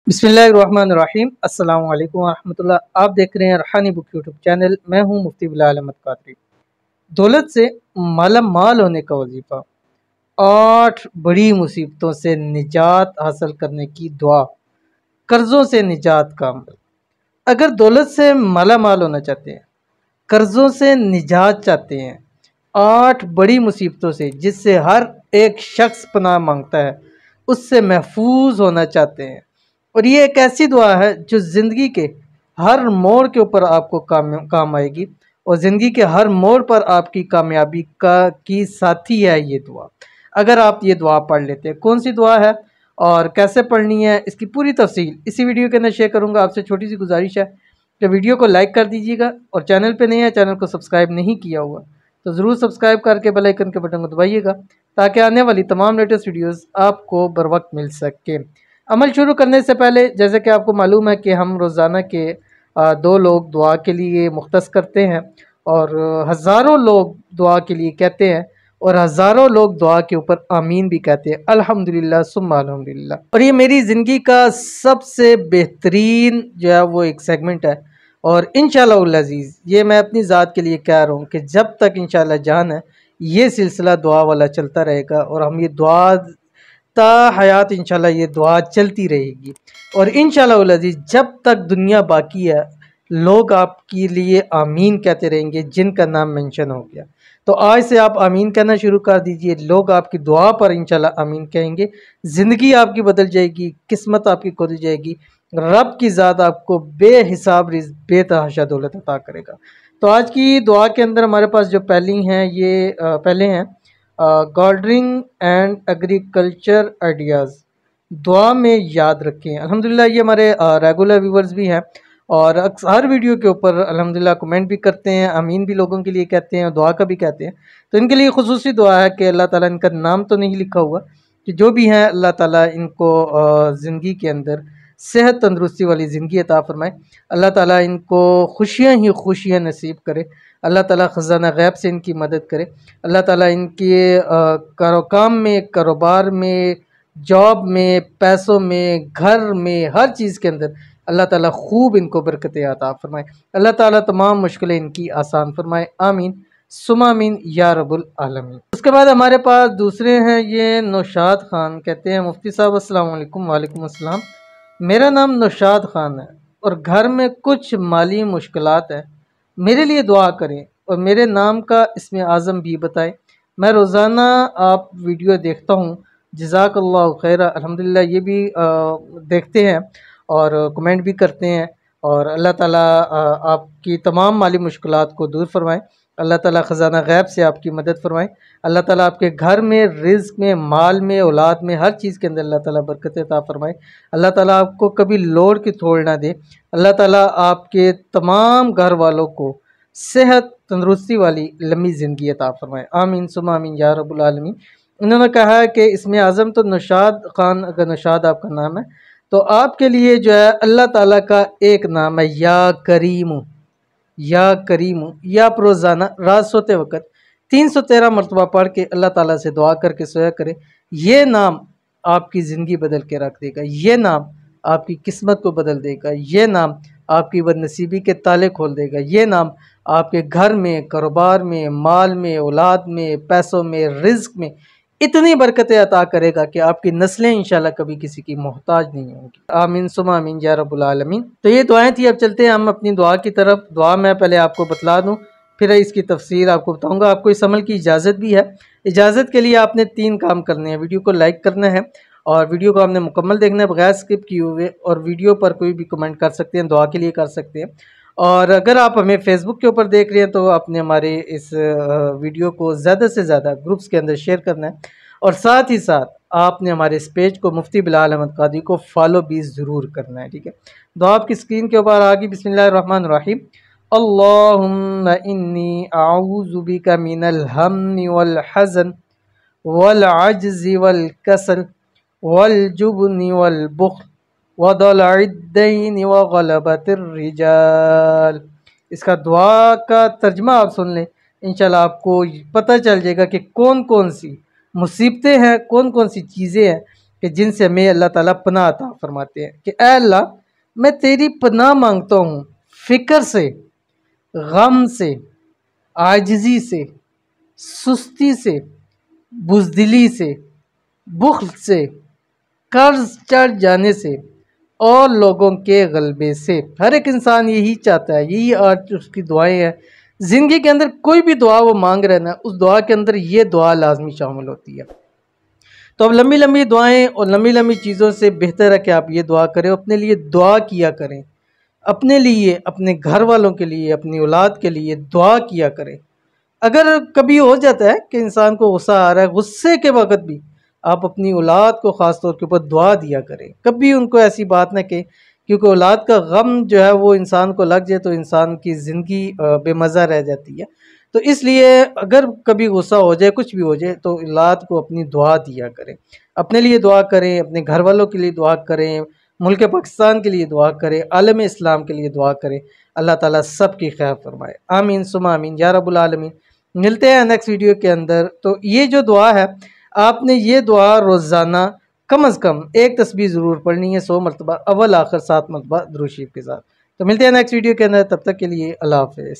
बिस्मिल्लाहिर्रहमानिर्रहीम अस्सलाम वालेकुम वरहमतुल्लाह। आप देख रहे हैं रूहानी बुक यूट्यूब चैनल। मैं हूं मुफ्ती बिलाल अहमद कादरी। दौलत से माला माल होने का वजीफ़ा, 8 बड़ी मुसीबतों से निजात हासिल करने की दुआ, कर्ज़ों से निजात का अमल। अगर दौलत से माला माल होना चाहते हैं, कर्ज़ों से निजात चाहते हैं, 8 बड़ी मुसीबतों से जिससे हर एक शख्स पनाह मांगता है, उससे महफूज होना चाहते हैं, और ये एक ऐसी दुआ है जो ज़िंदगी के हर मोड़ के ऊपर आपको काम आएगी, और ज़िंदगी के हर मोड़ पर आपकी कामयाबी का की साथी है ये दुआ। अगर आप ये दुआ पढ़ लेते हैं, कौन सी दुआ है और कैसे पढ़नी है, इसकी पूरी तफसील इसी वीडियो के अंदर शेयर करूंगा। आपसे छोटी सी गुजारिश है कि वीडियो को लाइक कर दीजिएगा, और चैनल पे नहीं है, चैनल को सब्सक्राइब नहीं किया हुआ तो ज़रूर सब्सक्राइब करके बेल आइकन के बटन को दबाइएगा, ताकि आने वाली तमाम लेटेस्ट वीडियोस आपको बर वक्त मिल सके। अमल शुरू करने से पहले, जैसे कि आपको मालूम है कि हम रोज़ाना के 2 लोग दुआ के लिए मुख्तस करते हैं, और हज़ारों लोग दुआ के लिए कहते हैं, और हज़ारों लोग दुआ के ऊपर आमीन भी कहते हैं। अल्हम्दुलिल्लाह सुम्मा अल्हम्दुलिल्लाह। और ये मेरी ज़िंदगी का सबसे बेहतरीन जो है वो एक सेगमेंट है, और इंशाअल्लाह अज़ीज़ ये मैं अपनी ज़ात के लिए कह रहा हूँ कि जब तक इंशाअल्लाह जान है, ये सिलसिला दुआ वाला चलता रहेगा, और हम ये दुआ ता हयात इंशाल्लाह ये दुआ चलती रहेगी। और इंशाल्लाह अज़ीज़ जब तक दुनिया बाकी है, लोग आपके लिए आमीन कहते रहेंगे जिनका नाम मेंशन हो गया। तो आज से आप आमीन कहना शुरू कर दीजिए, लोग आपकी दुआ पर इंशाल्लाह आमीन कहेंगे, ज़िंदगी आपकी बदल जाएगी, किस्मत आपकी खुल जाएगी, रब की ज़ात आपको बेहिसाब रिज़्क़ बेतहाशा दौलत अता करेगा। तो आज की दुआ के अंदर हमारे पास जो पहली हैं ये पहले हैं गार्डनिंग एंड एग्रीकल्चर आइडियाज़, दुआ में याद रखें। अल्हम्दुलिल्लाह ये हमारे रेगुलर व्यूवर्स भी हैं, और हर वीडियो के ऊपर अल्हम्दुलिल्लाह कमेंट भी करते हैं, आमीन भी लोगों के लिए कहते हैं, दुआ का भी कहते हैं। तो इनके लिए खुसूसी दुआ है कि अल्लाह ताला, इनका नाम तो नहीं लिखा हुआ, कि जो भी हैं अल्लाह ताला इनको ज़िंदगी के अंदर सेहत तंदरुस्ती वाली ज़िंदगी अता फ़रमाए। अल्लाह ताला इनको खुशियाँ ही खुशियाँ नसीब करे। अल्लाह ताला ख़ज़ाना ग़ैब से इनकी मदद करे। अल्लाह ताला इनके काम में, कारोबार में, जॉब में, पैसों में, घर में, हर चीज़ के अंदर अल्लाह ताला खूब इनको बरकतें अता फ़रमाए। अल्लाह ताला तमाम मुश्किलें इनकी आसान फ़रमाए। आमीन सुम्मा आमीन या रब्बुल आलमीन। उसके बाद हमारे पास दूसरे हैं ये नौशाद ख़ान, कहते हैं मुफ्ती साहब अस्सलाम वालेकुम। वालेकुम अस्सलाम। मेरा नाम नौशाद ख़ान है और घर में कुछ माली मुश्किलात है, मेरे लिए दुआ करें और मेरे नाम का इसमें आज़म भी बताएं। मैं रोज़ाना आप वीडियो देखता हूँ, जज़ाकल्लाहु खैरा। अल्हम्दुलिल्लाह ये भी देखते हैं और कमेंट भी करते हैं, और अल्लाह ताला आपकी तमाम माली मुश्किलात को दूर फरमाएँ। अल्लाह ताला ख़ज़ाना ग़ैब से आपकी मदद फरमाएँ। अल्लाह ताला आपके घर में, रिज़्क़ में, माल में, औलाद में, हर चीज़ के अंदर अल्लाह ताला बरकत अता फ़रमाए। अल्लाह ताला आपको कभी लोड़ की थोड़ ना दे। अल्लाह ताला आपके तमाम घर वालों को सेहत तंदरुस्ती वाली लंबी ज़िंदगी अता फ़रमाए। आमीन सुम्मा आमीन या रब्बुल आलमीन। उन्होंने कहा है कि इसमें आज़म तो नौशाद ख़ान, अगर नौशाद आपका नाम है तो आपके लिए जो है अल्लाह ताला का एक नाम है या करीम। या करीम, या आप रोज़ाना रात सोते वक़्त 313 मरतबा पढ़ के अल्लाह ताला से दुआ करके सोया करें। ये नाम आपकी ज़िंदगी बदल के रख देगा, ये नाम आपकी किस्मत को बदल देगा, ये नाम आपकी बदनसीबी के ताले खोल देगा, ये नाम आपके घर में, कारोबार में, माल में, औलाद में, पैसों में, रिज़्क़ में इतनी बरकतें अता करेगा कि आपकी नस्लें इंशाल्लाह कभी किसी की मोहताज नहीं होंगी। आमीन सुम्मा आमीन या रब्बुल आलमीन। तो ये दुआएं थी। अब चलते हैं हम अपनी दुआ की तरफ। दुआ मैं पहले आपको बतला दूं, फिर इसकी तफसीर आपको बताऊंगा। आपको इस अमल की इजाज़त भी है। इजाज़त के लिए आपने 3 काम करने हैं। वीडियो को लाइक करना है, और वीडियो को आपने मुकम्मल देखना है बगैर स्किप किए हुए, और वीडियो पर कोई भी कमेंट कर सकते हैं, दुआ के लिए कर सकते हैं। और अगर आप हमें फेसबुक के ऊपर देख रहे हैं तो आपने हमारे इस वीडियो को ज़्यादा से ज़्यादा ग्रुप्स के अंदर शेयर करना है, और साथ ही साथ आपने हमारे इस पेज को मुफ्ती बिलाल अहमद कादरी को फॉलो भी ज़रूर करना है, ठीक है। दुआ आपकी स्क्रीन के ऊपर आ गई। बिस्मिल्लाहिर्रहमानिर्रहीम। अल्लाहुम्मा इन्नी अऊज़ु बिका मिनल हम्मी वल हज़न वल अज्ज़ि वल कसल वल जुब्नि वल बुख्ल व दलअद दैन व गलबतिर रिजाल। इसका दुआ का तर्जमा आप सुन लें, इंशाल्लाह आपको पता चल जाएगा कि कौन कौन सी मुसीबतें हैं, कौन कौन सी चीज़ें हैं कि जिनसे हमें अल्लाह ताला पनाह अता फरमाते हैं कि ऐ अल्लाह मैं तेरी पनाह मांगता हूँ फ़िक्र से, गम से, आजिज़ी से, सुस्ती से, बुज़दिली से, बुख्ल से, कर्ज चढ़ जाने से और लोगों के गलबे से। हर एक इंसान यही चाहता है, यही आज उसकी दुआएं हैं। ज़िंदगी के अंदर कोई भी दुआ वो मांग रहे ना, उस दुआ के अंदर ये दुआ लाजमी शामिल होती है। तो अब लंबी लंबी दुआएं और लंबी लंबी चीज़ों से बेहतर है कि आप ये दुआ करें, अपने लिए दुआ किया करें, अपने लिए, अपने घर वालों के लिए, अपनी औलाद के लिए दुआ किया करें। अगर कभी हो जाता है कि इंसान को गुस्सा आ रहा है, गुस्से के वक्त भी आप अपनी औलाद को ख़ास तौर के ऊपर दुआ दिया करें। कभी उनको ऐसी बात ना कहें, क्योंकि औलाद का गम जो है वो इंसान को लग जाए तो इंसान की ज़िंदगी बेमज़ा रह जाती है। तो इसलिए अगर कभी गुस्सा हो जाए, कुछ भी हो जाए, तो औलाद को अपनी दुआ दिया करें। अपने लिए दुआ करें, अपने घर वालों के लिए दुआ करें, मुल्क पाकिस्तान के लिए दुआ करें, आलम इस्लाम के लिए दुआ करें। अल्लाह ताला सब की खैर फरमाए। आमीन सुमा आमीन या रब्बुल आलमीन। मिलते हैं नेक्स्ट वीडियो के अंदर। तो ये जो दुआ है, आपने ये दुआ रोज़ाना कम अज़ कम एक तस्बीह ज़रूर पढ़नी है, 100 मरतबा, अव्वल आखिर 7 मरतबा दुरूद शरीफ के साथ। तो मिलते हैं नेक्स्ट वीडियो के अंदर, तब तक के लिए अल्लाह हाफ़िज़।